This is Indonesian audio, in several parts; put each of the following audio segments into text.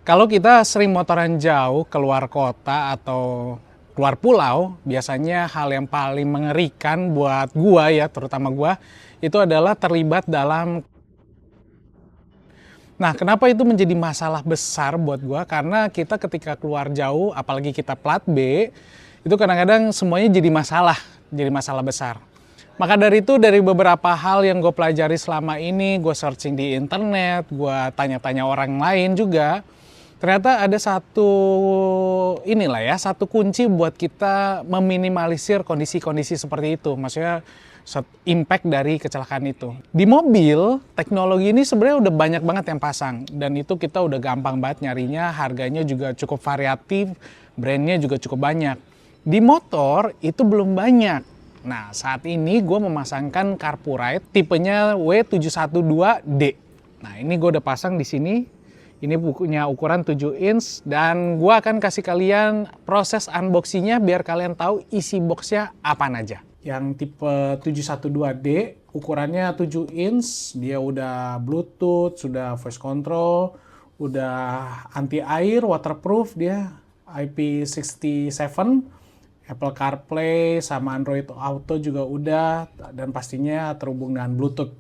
Kalau kita sering motoran jauh keluar kota atau keluar pulau, biasanya hal yang paling mengerikan buat gua ya, terutama gua, itu adalah terlibat dalam. Nah, kenapa itu menjadi masalah besar buat gua? Karena kita ketika keluar jauh, apalagi kita plat B, itu kadang-kadang semuanya jadi masalah besar. Maka dari itu, dari beberapa hal yang gue pelajari selama ini, gue searching di internet, gue tanya-tanya orang lain juga, ternyata ada satu kunci buat kita meminimalisir kondisi-kondisi seperti itu. Maksudnya impact dari kecelakaan itu. Di mobil, teknologi ini sebenarnya udah banyak banget yang pasang. Dan itu kita udah gampang banget nyarinya, harganya juga cukup variatif, brandnya juga cukup banyak. Di motor, itu belum banyak. Nah, saat ini gue memasangkan Carpuride tipenya W712D. Nah, ini gue udah pasang di sini. Ini bukunya ukuran 7 inch dan gue akan kasih kalian proses unboxingnya biar kalian tahu isi boxnya apa aja. Yang tipe 712D ukurannya 7 inch, dia udah Bluetooth, sudah voice control, udah anti air, waterproof, dia IP67, Apple CarPlay sama Android Auto juga udah, dan pastinya terhubung dengan Bluetooth.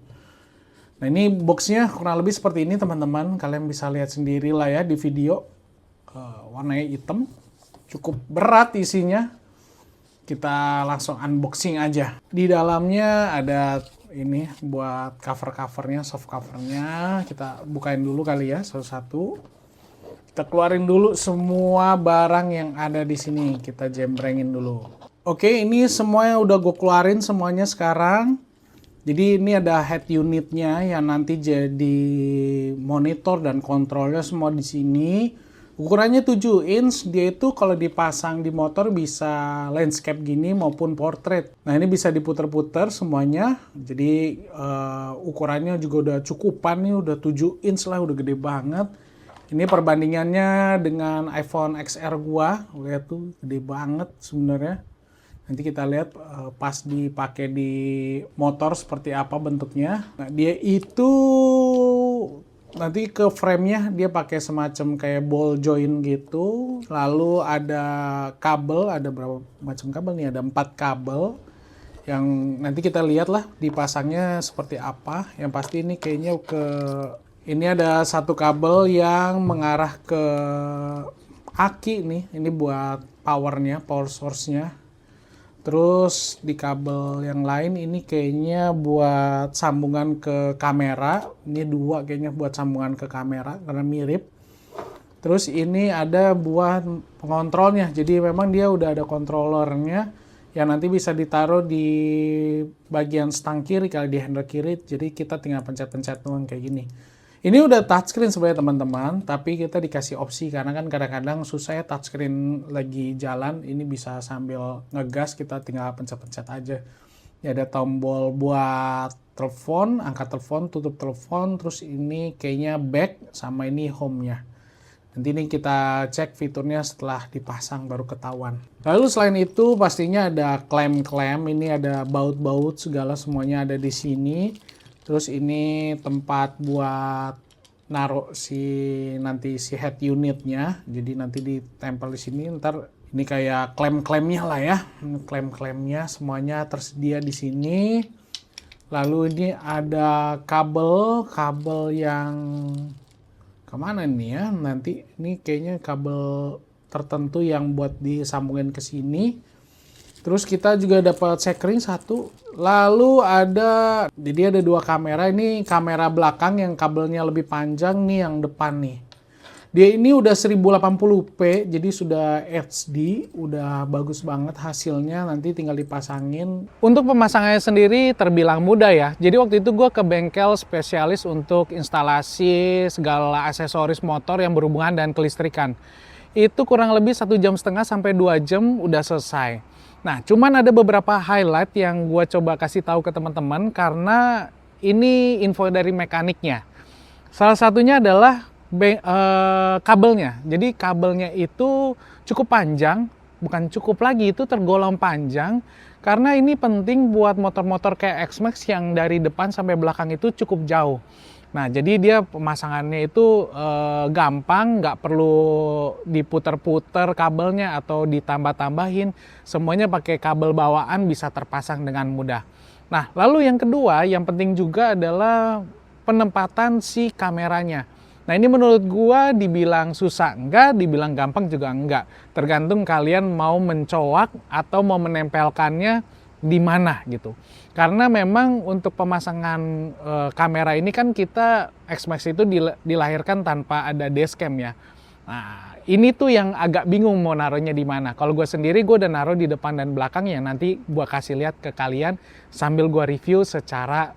Nah, ini boxnya kurang lebih seperti ini teman-teman, kalian bisa lihat sendiri lah ya di video. Warnanya hitam, cukup berat isinya. Kita langsung unboxing aja. Di dalamnya ada ini buat cover-covernya, soft covernya. Kita bukain dulu kali ya satu-satu. Kita keluarin dulu semua barang yang ada di sini. Kita jembrengin dulu. Oke, ini semuanya udah gue keluarin semuanya sekarang. Jadi ini ada head unitnya yang nanti jadi monitor dan kontrolnya semua di sini. Ukurannya 7 inch, dia itu kalau dipasang di motor bisa landscape gini maupun portrait. Nah, ini bisa diputer-puter semuanya. Jadi ukurannya juga udah cukupan nih, udah 7 inch lah, udah gede banget. Ini perbandingannya dengan iPhone XR gua, lihat tuh gede banget sebenarnya. Nanti kita lihat pas dipakai di motor seperti apa bentuknya. Nah, dia itu nanti ke frame-nya dia pakai semacam kayak ball joint gitu. Lalu ada kabel, ada berapa macam kabel nih? Ada 4 kabel. Yang nanti kita lihat lah dipasangnya seperti apa. Yang pasti ini kayaknya ini ada satu kabel yang mengarah ke aki nih. Ini buat powernya, power source-nya. Terus di kabel yang lain ini kayaknya buat sambungan ke kamera. Ini 2 kayaknya buat sambungan ke kamera karena mirip. Terus ini ada buat pengontrolnya. Jadi memang dia udah ada controllernya yang nanti bisa ditaruh di bagian stang kiri, kalau di handle kiri. Jadi kita tinggal pencet-pencet doang kayak gini. Ini udah touchscreen sebenarnya teman-teman, tapi kita dikasih opsi karena kan kadang-kadang susah ya touchscreen lagi jalan. Ini bisa sambil ngegas, kita tinggal pencet-pencet aja. Ya, ada tombol buat telepon, angkat telepon, tutup telepon, terus ini kayaknya back sama ini home-nya. Nanti ini kita cek fiturnya setelah dipasang baru ketahuan. Lalu selain itu pastinya ada klem-klem, ini ada baut-baut segala semuanya ada di sini. Terus ini tempat buat naruh nanti si head unitnya. Jadi nanti ditempel di sini. Ntar ini kayak klem-klemnya lah ya. Klem-klemnya semuanya tersedia di sini. Lalu ini ada kabel yang kemana nih ya? Nanti ini kayaknya kabel tertentu yang buat disambungin ke sini. Terus kita juga dapat checkring 1. Lalu jadi ada 2 kamera. Ini kamera belakang yang kabelnya lebih panjang nih, yang depan nih. Dia ini udah 1080p, jadi sudah HD, udah bagus banget hasilnya. Nanti tinggal dipasangin. Untuk pemasangannya sendiri terbilang mudah ya. Jadi waktu itu gue ke bengkel spesialis untuk instalasi segala aksesoris motor yang berhubungan dengan kelistrikan. Itu kurang lebih 1,5 jam sampai 2 jam udah selesai. Nah, cuman ada beberapa highlight yang gue coba kasih tahu ke teman-teman karena ini info dari mekaniknya. Salah satunya adalah kabelnya. Jadi kabelnya itu cukup panjang, bukan cukup lagi, itu tergolong panjang karena ini penting buat motor-motor kayak X-Max yang dari depan sampai belakang itu cukup jauh. Nah, jadi dia pemasangannya itu gampang, nggak perlu diputer-puter kabelnya atau ditambah-tambahin. Semuanya pakai kabel bawaan bisa terpasang dengan mudah. Nah, lalu yang kedua, yang penting juga adalah penempatan si kameranya. Nah, ini menurut gua dibilang susah enggak, dibilang gampang juga enggak. Tergantung kalian mau mencoak atau mau menempelkannya di mana gitu. Karena memang untuk pemasangan kamera ini kan kita Xmax itu dilahirkan tanpa ada dashcam ya. Nah, ini tuh yang agak bingung mau naruhnya di mana. Kalau gue sendiri gue udah naruh di depan dan belakang yang nanti gue kasih lihat ke kalian sambil gue review secara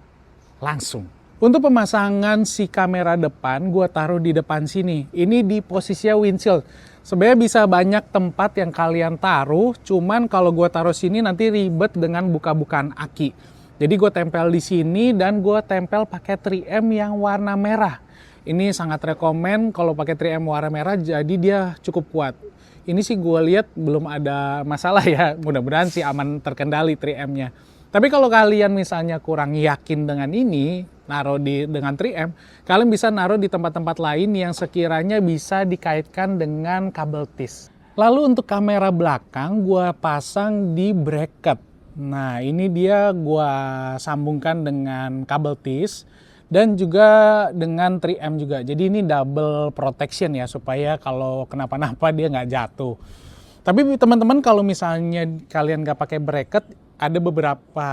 langsung. Untuk pemasangan si kamera depan, gue taruh di depan sini. Ini di posisinya windshield. Sebenarnya bisa banyak tempat yang kalian taruh, cuman kalau gue taruh sini nanti ribet dengan buka-bukaan aki. Jadi gue tempel di sini dan gue tempel pakai 3M yang warna merah. Ini sangat rekomen kalau pakai 3M warna merah, jadi dia cukup kuat. Ini sih gue lihat belum ada masalah ya, mudah-mudahan sih aman terkendali 3M-nya. Tapi kalau kalian misalnya kurang yakin dengan ini, naruh dengan 3M, kalian bisa naruh di tempat-tempat lain yang sekiranya bisa dikaitkan dengan kabel tis. Lalu untuk kamera belakang, gue pasang di bracket. Nah, ini dia gue sambungkan dengan kabel tis dan juga dengan 3M juga. Jadi ini double protection ya, supaya kalau kenapa-napa dia nggak jatuh. Tapi teman-teman kalau misalnya kalian nggak pakai bracket, ada beberapa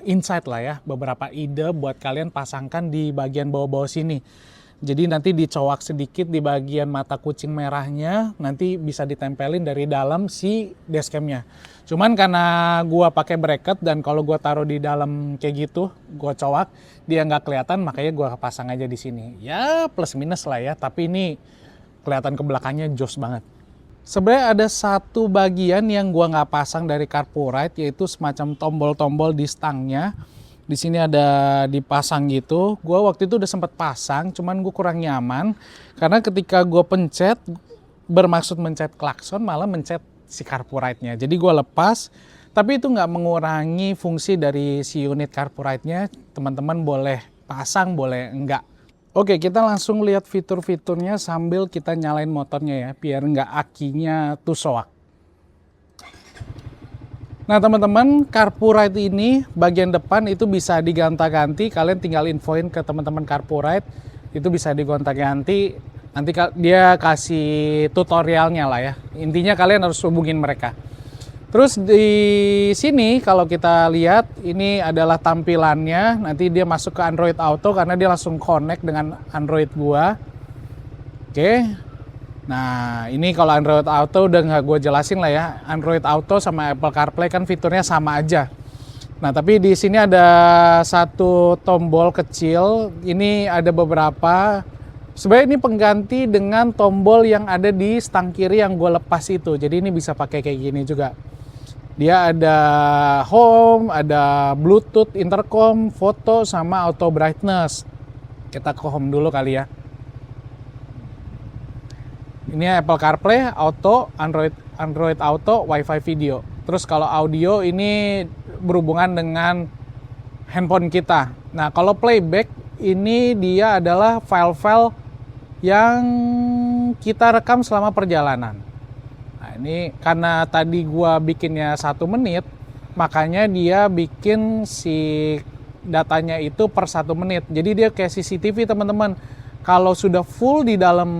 insight lah ya, beberapa ide buat kalian pasangkan di bagian bawah-bawah sini. Jadi nanti dicowak sedikit di bagian mata kucing merahnya, nanti bisa ditempelin dari dalam si dashcamnya. Cuman karena gua pakai bracket dan kalau gua taruh di dalam kayak gitu, gua cowak, dia nggak kelihatan, makanya gua pasang aja di sini. Ya plus minus lah ya, tapi ini kelihatan ke belakangnya jos banget. Sebenarnya ada satu bagian yang gua nggak pasang dari Carpurite, yaitu semacam tombol-tombol di stangnya. Di sini ada dipasang gitu. Gua waktu itu udah sempat pasang, cuman gua kurang nyaman karena ketika gua pencet, bermaksud mencet klakson malah mencet si Carpurite-nya. Jadi gua lepas, tapi itu nggak mengurangi fungsi dari si unit Carpurite-nya. Teman-teman boleh pasang, boleh enggak. Oke, kita langsung lihat fitur-fiturnya sambil kita nyalain motornya ya, biar nggak akinya tuh soak. Nah teman-teman, Carpurite ini bagian depan itu bisa digonta-ganti, kalian tinggal infoin ke teman-teman Carpurite, itu bisa digonta-ganti, nanti dia kasih tutorialnya lah ya. Intinya kalian harus hubungin mereka. Terus di sini kalau kita lihat ini adalah tampilannya, nanti dia masuk ke Android Auto karena dia langsung connect dengan Android gua. Oke. Nah, ini kalau Android Auto udah nggak gua jelasin lah ya. Android Auto sama Apple CarPlay kan fiturnya sama aja. Nah, tapi di sini ada satu tombol kecil, ini ada beberapa. Sebenarnya ini pengganti dengan tombol yang ada di stang kiri yang gue lepas itu. Jadi ini bisa pakai kayak gini juga. Dia ada home, ada Bluetooth, intercom, foto, sama auto brightness. Kita ke home dulu kali ya. Ini Apple CarPlay, Auto, Android Auto, Wi-Fi video. Terus kalau audio ini berhubungan dengan handphone kita. Nah kalau playback ini dia adalah file-file yang kita rekam selama perjalanan. Nah ini karena tadi gua bikinnya 1 menit, makanya dia bikin si datanya itu per 1 menit. Jadi dia kayak CCTV teman-teman. Kalau sudah full di dalam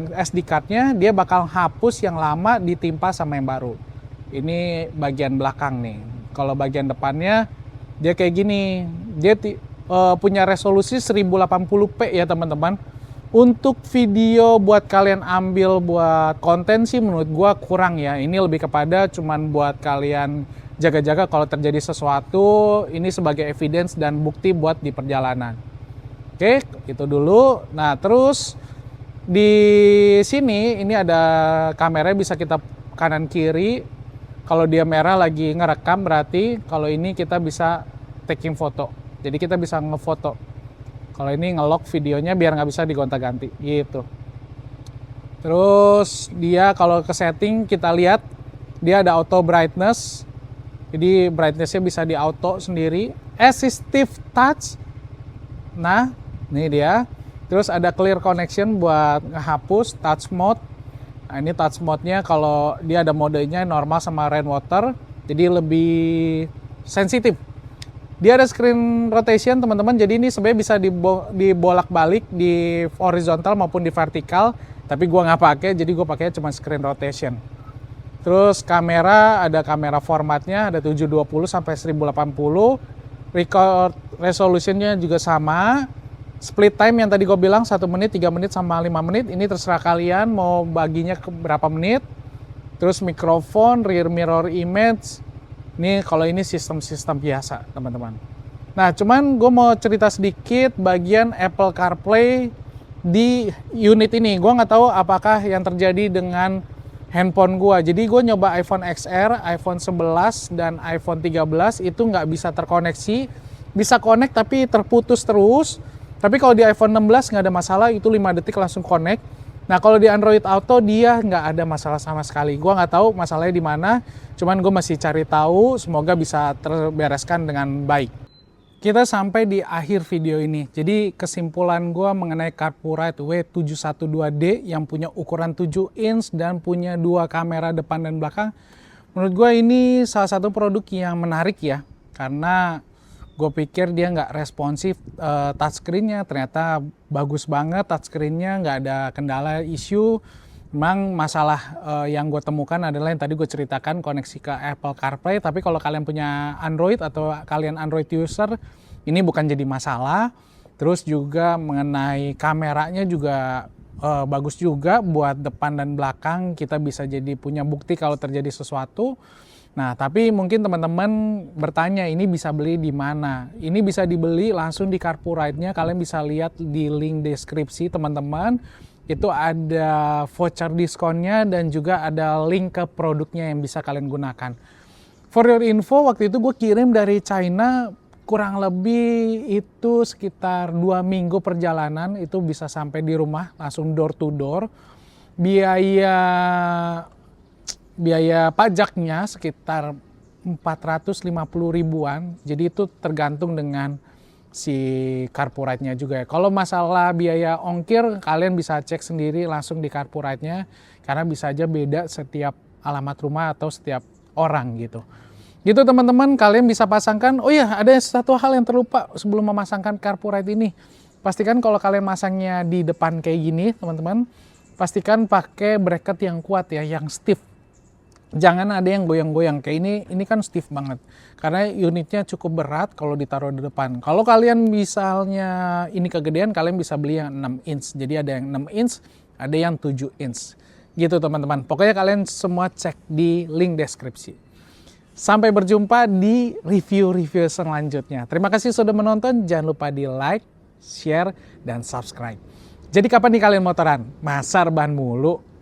SD card-nya, dia bakal hapus yang lama ditimpa sama yang baru. Ini bagian belakang nih. Kalau bagian depannya dia kayak gini. Dia punya resolusi 1080p ya teman-teman. Untuk video buat kalian ambil buat konten sih menurut gua kurang ya. Ini lebih kepada cuman buat kalian jaga-jaga kalau terjadi sesuatu, ini sebagai evidence dan bukti buat di perjalanan. Oke, itu dulu. Nah, terus di sini ini ada kamera bisa kita kanan kiri. Kalau dia merah lagi ngerekam berarti kalau ini kita bisa taking foto. Jadi kita bisa ngefoto. Kalau ini nge-lock videonya biar nggak bisa digonta-ganti gitu. Terus dia kalau ke setting kita lihat dia ada auto brightness. Jadi brightness-nya bisa di auto sendiri. Assistive touch. Nah, Ini dia. Terus ada clear connection buat ngehapus touch mode. Nah, ini touch mode-nya kalau dia ada modenya normal sama rainwater, jadi lebih sensitif. Dia ada screen rotation teman-teman, jadi ini sebenarnya bisa dibolak-balik di horizontal maupun di vertikal, tapi gua nggak pakai, jadi gue pakai cuma screen rotation. Terus kamera, ada kamera formatnya, ada 720 sampai 1080, record resolutionnya juga sama. Split time yang tadi gue bilang 1 menit, 3 menit, sama 5 menit. Ini terserah kalian mau baginya ke berapa menit. Terus mikrofon, rear mirror image. Ini kalau ini sistem-sistem biasa teman-teman. Nah cuman gue mau cerita sedikit bagian Apple CarPlay di unit ini. Gue nggak tahu apakah yang terjadi dengan handphone gue. Jadi gue nyoba iPhone XR, iPhone 11, dan iPhone 13 itu nggak bisa terkoneksi. Bisa connect tapi terputus terus. Tapi kalau di iPhone 16 nggak ada masalah, itu 5 detik langsung connect. Nah kalau di Android Auto dia nggak ada masalah sama sekali. Gua nggak tahu masalahnya di mana, cuman gue masih cari tahu. Semoga bisa terbereskan dengan baik. Kita sampai di akhir video ini. Jadi kesimpulan gue mengenai Carpurite W712D yang punya ukuran 7 inch dan punya 2 kamera depan dan belakang. Menurut gue ini salah satu produk yang menarik ya, karena gue pikir dia nggak responsif touchscreen-nya, ternyata bagus banget touchscreen-nya, nggak ada kendala isu. Memang masalah yang gue temukan adalah yang tadi gue ceritakan, koneksi ke Apple CarPlay, tapi kalau kalian punya Android atau kalian Android user, ini bukan jadi masalah. Terus juga mengenai kameranya juga bagus juga buat depan dan belakang, kita bisa jadi punya bukti kalau terjadi sesuatu. Nah, tapi mungkin teman-teman bertanya ini bisa beli di mana? Ini bisa dibeli langsung di Carpurite-nya. Kalian bisa lihat di link deskripsi teman-teman. Itu ada voucher diskonnya dan juga ada link ke produknya yang bisa kalian gunakan. For your info, waktu itu gue kirim dari China kurang lebih itu sekitar 2 minggu perjalanan. Itu bisa sampai di rumah langsung door to door. Biaya pajaknya sekitar 450 ribuan, jadi itu tergantung dengan si Carpurite-nya juga ya. Kalau masalah biaya ongkir, kalian bisa cek sendiri langsung di Carpurite-nya, karena bisa aja beda setiap alamat rumah atau setiap orang gitu. Gitu teman-teman, kalian bisa pasangkan. Oh iya, ada satu hal yang terlupa sebelum memasangkan Carpurite ini. Pastikan kalau kalian masangnya di depan kayak gini teman-teman, pastikan pakai bracket yang kuat ya, yang stiff. Jangan ada yang goyang-goyang kayak ini kan stiff banget. Karena unitnya cukup berat kalau ditaruh di depan. Kalau kalian misalnya ini kegedean, kalian bisa beli yang 6 inch. Jadi ada yang 6 inch, ada yang 7 inch. Gitu teman-teman. Pokoknya kalian semua cek di link deskripsi. Sampai berjumpa di review-review selanjutnya. Terima kasih sudah menonton. Jangan lupa di like, share, dan subscribe. Jadi kapan nih kalian motoran? Masa rebahan mulu?